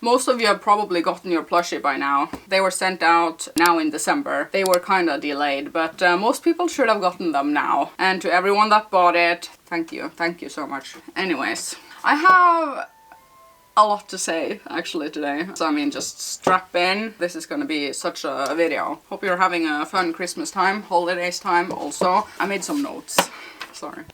Most of you have probably gotten your plushie by now. They were sent out now in December. They were kind of delayed, but most people should have gotten them now. And to everyone that bought it, thank you. Thank you so much. Anyways, I have a lot to say actually today. So I mean, just strap in. This is gonna be such a video. Hope you're having a fun Christmas time, holidays time also. I made some notes. Sorry.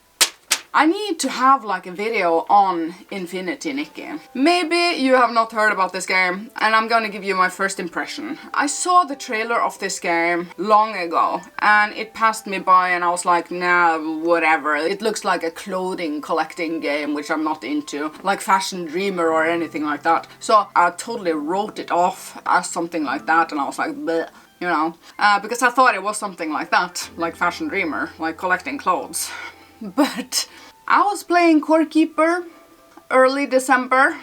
I need to have like a video on Infinity Nikki. Maybe you have not heard about this game, and I'm gonna give you my first impression. I saw the trailer of this game long ago, and it passed me by and I was like, nah, whatever. It looks like a clothing collecting game, which I'm not into, like Fashion Dreamer or anything like that. So I totally wrote it off as something like that, and I was like, bleh. You know, because I thought it was something like that, like Fashion Dreamer, like collecting clothes. But I was playing Core Keeper early December,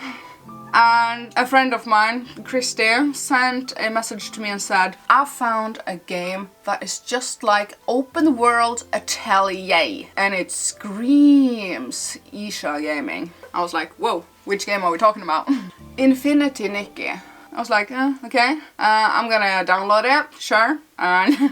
and a friend of mine, Christy, sent a message to me and said, I found a game that is just like open world Atelier, and it screams Ircha gaming. I was like, whoa, which game are we talking about? Infinity Nikki. I was like, okay, I'm gonna download it, sure. And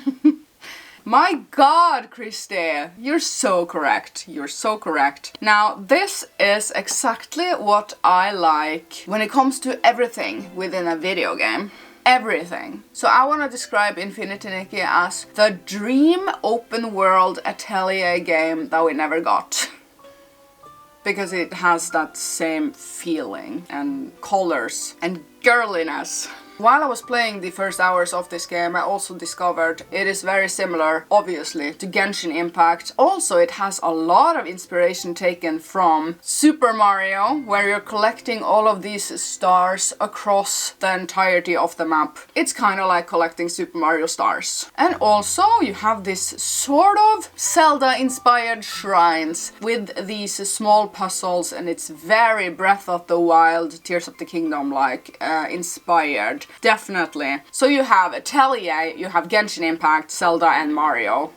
my god, Christy, you're so correct. You're so correct. Now, this is exactly what I like when it comes to everything within a video game. Everything. So I want to describe Infinity Nikki as the dream open world Atelier game that we never got. Because it has that same feeling and colors and girliness. While I was playing the first hours of this game, I also discovered it is very similar, obviously, to Genshin Impact. Also, it has a lot of inspiration taken from Super Mario, where you're collecting all of these stars across the entirety of the map. It's kind of like collecting Super Mario stars. And also, you have this sort of Zelda-inspired shrines with these small puzzles, and it's very Breath of the Wild, Tears of the Kingdom-like inspired. Definitely. So you have Atelier, you have Genshin Impact, Zelda and Mario.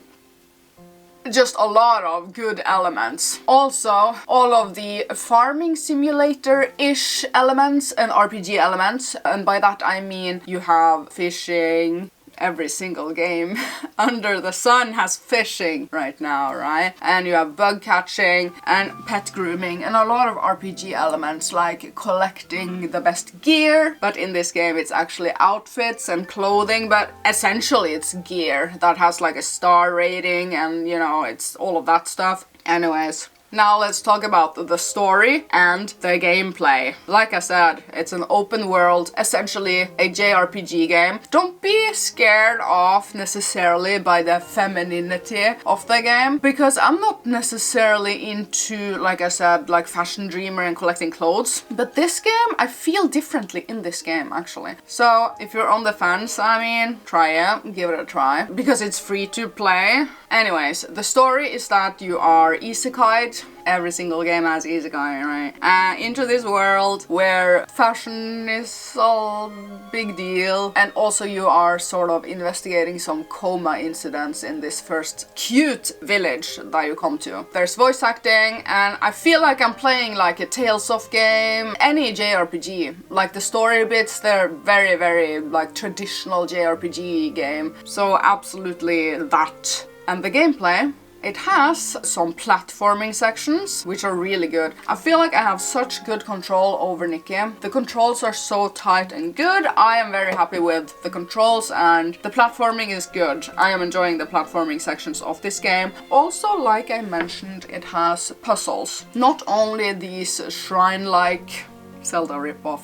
Just a lot of good elements. Also, all of the farming simulator-ish elements and RPG elements. And by that I mean you have fishing. Every single game under the sun has fishing right now, right? And you have bug catching and pet grooming and a lot of RPG elements like collecting the best gear. But in this game it's actually outfits and clothing, but essentially it's gear that has like a star rating and, you know, it's all of that stuff. Anyways. Now let's talk about the story and the gameplay. Like I said, it's an open world, essentially a JRPG game. Don't be scared off necessarily by the femininity of the game, because I'm not necessarily into, like I said, like Fashion Dreamer and collecting clothes. But this game, I feel differently in this game actually. So if you're on the fence, I mean, try it, give it a try, because it's free to play. Anyways, the story is that you are isekai'd. Every single game has isekai, right? Into this world where fashion is a big deal, and also you are sort of investigating some coma incidents in this first cute village that you come to. There's voice acting, and I feel like I'm playing like a Tales of game, any JRPG. Like the story bits, they're very, very like traditional JRPG game. So absolutely that. And the gameplay, it has some platforming sections, which are really good. I feel like I have such good control over Nikki. The controls are so tight and good. I am very happy with the controls, and the platforming is good. I am enjoying the platforming sections of this game. Also, like I mentioned, it has puzzles. Not only these shrine-like Zelda ripoff,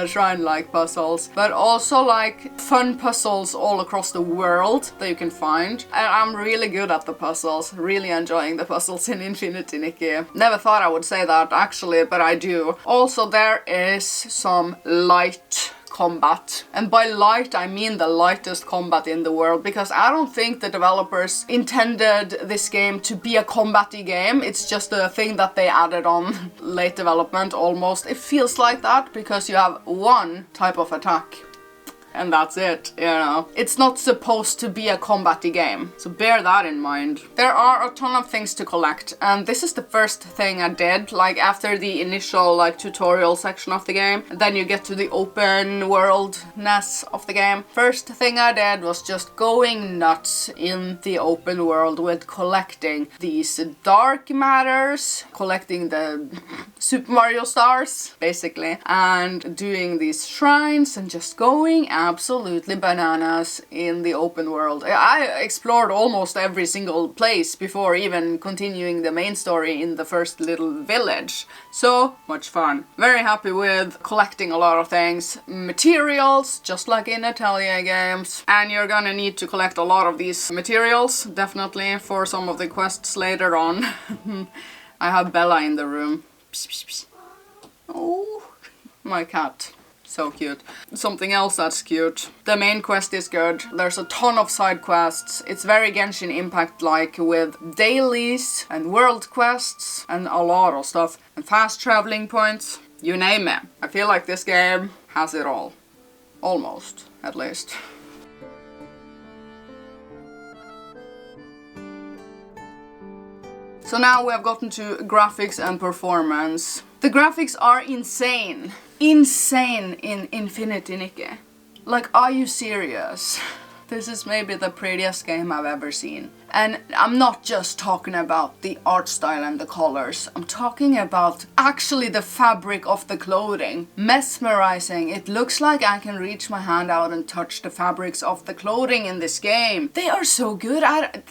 shrine-like puzzles, but also like fun puzzles all across the world that you can find. And I'm really good at the puzzles, really enjoying the puzzles in Infinity Nikki. Never thought I would say that actually, but I do. Also, there is some light combat. And by light, I mean the lightest combat in the world, because I don't think the developers intended this game to be a combat-y game. It's just a thing that they added on late development almost. It feels like that because you have one type of attack. and that's it, you know. It's not supposed to be a combat-y game, so bear that in mind. There are a ton of things to collect, and this is the first thing I did, like after the initial like tutorial section of the game. Then you get to the open worldness of the game. First thing I did was just going nuts in the open world with collecting these dark matters, collecting the Super Mario stars, basically, and doing these shrines and just going absolutely bananas in the open world. I explored almost every single place before even continuing the main story in the first little village. So much fun. Very happy with collecting a lot of things. Materials, just like in Atelier games. And you're gonna need to collect a lot of these materials, definitely, for some of the quests later on. I have Bella in the room. Psst, psst, psst. Oh, my cat. So cute. Something else that's cute. The main quest is good. There's a ton of side quests. It's very Genshin Impact-like with dailies and world quests and a lot of stuff. And fast traveling points. You name it. I feel like this game has it all. Almost, at least. So now we have gotten to graphics and performance. The graphics are insane. Insane in Infinity Nikki. Like, are you serious? This is maybe the prettiest game I've ever seen. And I'm not just talking about the art style and the colors. I'm talking about actually the fabric of the clothing. Mesmerizing. It looks like I can reach my hand out and touch the fabrics of the clothing in this game. They are so good.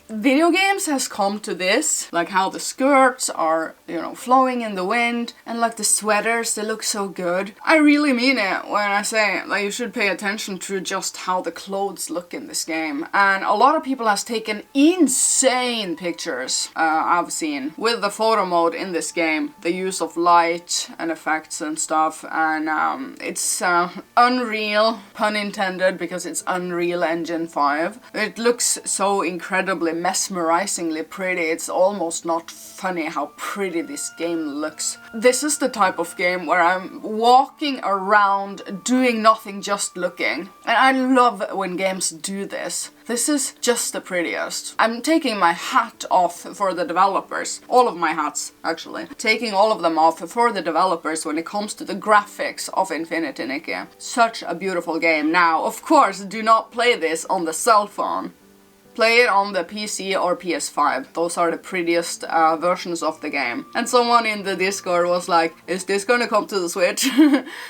Video games has come to this. Like how the skirts are, you know, flowing in the wind. And like the sweaters, they look so good. I really mean it when I say like you should pay attention to just how the clothes look in this game. And a lot of people has taken insane pictures I've seen with the photo mode in this game, the use of light and effects and stuff, and it's unreal, pun intended, because it's Unreal Engine 5. It looks so incredibly mesmerizingly pretty. It's almost not funny how pretty this game looks. This is the type of game where I'm walking around doing nothing, just looking, and I love when games do this. This is just the prettiest. I'm taking my hat off for the developers. All of my hats, actually. Taking all of them off for the developers when it comes to the graphics of Infinity Nikki. Such a beautiful game. Now, of course, do not play this on the cell phone. Play it on the PC or PS5. Those are the prettiest versions of the game. And someone in the Discord was like, is this gonna come to the Switch?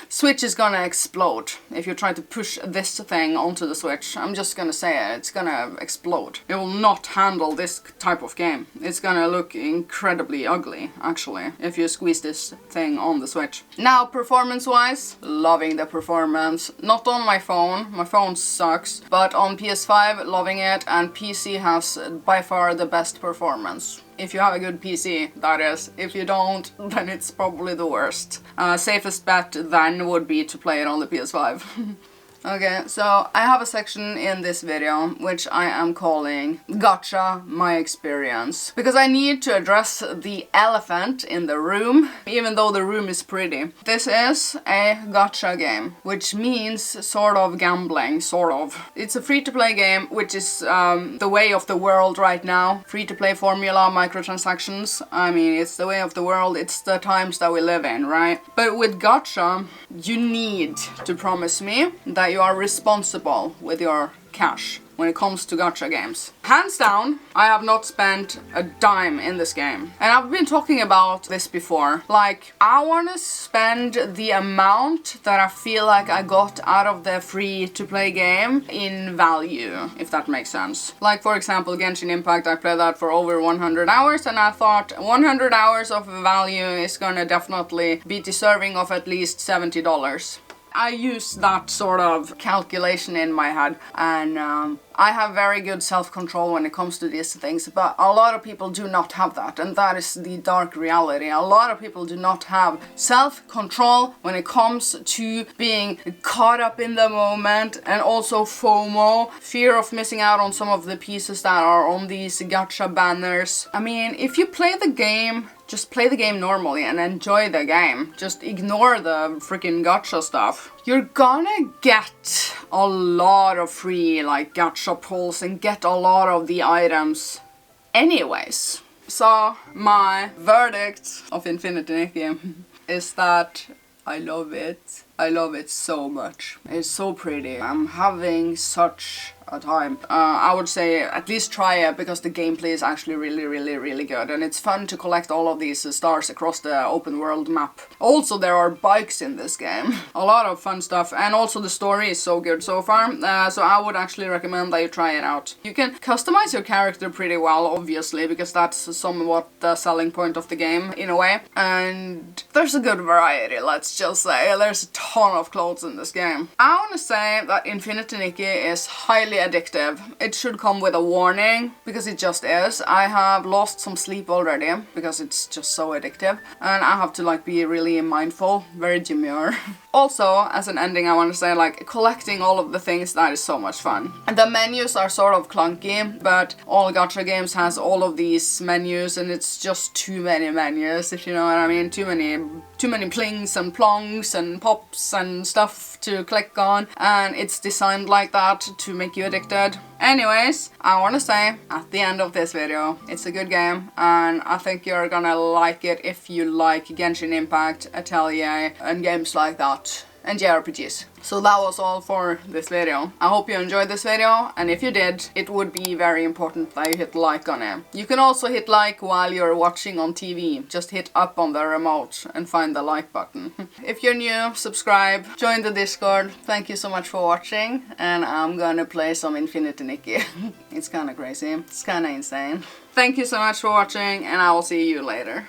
Switch is gonna explode if you try to push this thing onto the Switch. I'm just gonna say it, it's gonna explode. It will not handle this type of game. It's gonna look incredibly ugly, actually, if you squeeze this thing on the Switch. Now, performance-wise, loving the performance. Not on my phone sucks, but on PS5, loving it, and PC has by far the best performance. If you have a good PC, that is. If you don't, then it's probably the worst. Safest bet then would be to play it on the PS5. Okay, so I have a section in this video which I am calling Gacha, my experience. Because I need to address the elephant in the room, even though the room is pretty. This is a gacha game, which means sort of gambling, sort of. It's a free-to-play game, which is the way of the world right now. Free-to-play formula, microtransactions. I mean, it's the way of the world, it's the times that we live in, right? But with gacha, you need to promise me that you are responsible with your cash when it comes to gacha games. Hands down, I have not spent a dime in this game. And I've been talking about this before. Like, I want to spend the amount that I feel like I got out of the free-to-play game in value, if that makes sense. Like, for example, Genshin Impact, I played that for over 100 hours, and I thought 100 hours of value is gonna definitely be deserving of at least $70. I use that sort of calculation in my head, and I have very good self-control when it comes to these things, but a lot of people do not have that, and that is the dark reality. A lot of people do not have self-control when it comes to being caught up in the moment, and also FOMO, fear of missing out on some of the pieces that are on these gacha banners. I mean, if you play the game just play the game normally and enjoy the game. Just ignore the freaking gacha stuff. You're gonna get a lot of free like gacha pulls and get a lot of the items anyways. So my verdict of Infinity Nikki is that I love it. I love it so much. It's so pretty. I'm having such a time. I would say at least try it because the gameplay is actually really good, and it's fun to collect all of these stars across the open world map. Also, there are bikes in this game. A lot of fun stuff, and also the story is so good so far, so I would actually recommend that you try it out. You can customize your character pretty well, obviously, because that's somewhat the selling point of the game in a way, and there's a good variety, let's just say. There's a ton of clothes in this game. I want to say that Infinity Nikki is highly addictive. It should come with a warning, because it just is. I have lost some sleep already because it's just so addictive, and I have to like be really mindful, very demure. Also, as an ending, I want to say like collecting all of the things, that is so much fun. And the menus are sort of clunky, but all gacha games has all of these menus, and it's just too many menus, if you know what I mean. Too many plings and plongs and pops and stuff to click on, and it's designed like that to make you addicted. Anyways, I want to say at the end of this video, it's a good game, and I think you're gonna like it if you like Genshin Impact, Atelier, and games like that, and JRPGs. So that was all for this video. I hope you enjoyed this video, and if you did, it would be very important that you hit like on it. You can also hit like while you're watching on TV. Just hit up on the remote and find the like button. If you're new, subscribe, join the Discord. Thank you so much for watching, and I'm gonna play some Infinity Nikki. It's kinda crazy. It's kinda insane. Thank you so much for watching, and I will see you later.